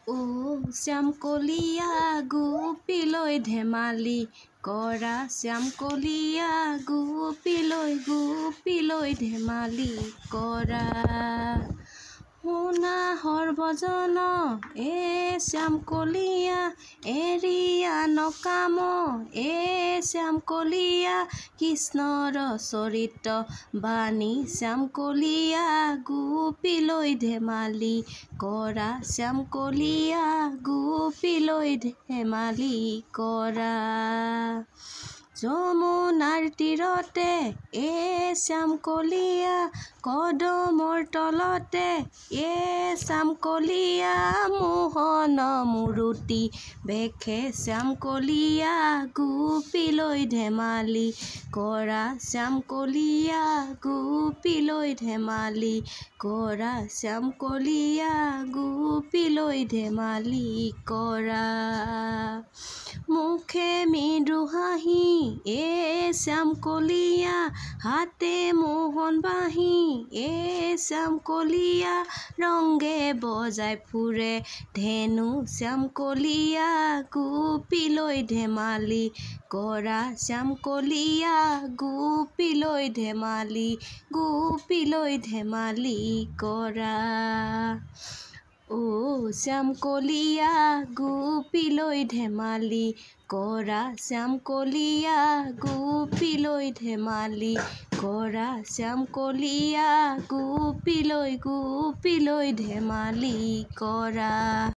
ও শ্যামকলীয়া গোপীলৈ ধেমালি কৰা, শ্যামকলীয়া গোপীলৈ ধেমালি কৰা। শুনা সৰ্বজন এ শ্যামকলীয়া এৰিয়া নকাম, এ শ্যামকলীয়া কৃষ্ণৰ চৰিত্ৰ বাণী, শ্যামকলীয়া গোপীলৈ ধেমালি কৰা, শ্যামকলীয়া গোপীলৈ ধেমালি কৰা। যমুনাৰ তীৰতে এ শ্যামকলীয়া কদমৰ তলতে, এ শ্যামকলীয়া মোহন মূৰুতি বেশে, শ্যামকলীয়া গোপীলৈ ধেমালি কৰা, শ্যামকলীয়া গোপীলৈ ধেমালি কৰা, শ্যামকলীয়া গোপীলৈ ধেমালি কৰা। মুখে মৃদু হাঁহি এ শ্যামকলীয়া হাতে মোহন বাঁহী, এ শ্যামকলীয়া ৰংগে বজাই ফুৰে ধেনু, শ্যামকলীয়া গোপীলৈ ধেমালি কৰা, শ্যামকলীয়া গোপীলৈ ধেমালি কৰা। ও শ্যামকলীয়া গোপীলৈ ধেমালি কৰা, শ্যামকলীয়া গোপীলৈ ধেমালি কৰা, শ্যামকলীয়া গোপীলৈ ধেমালি কৰা।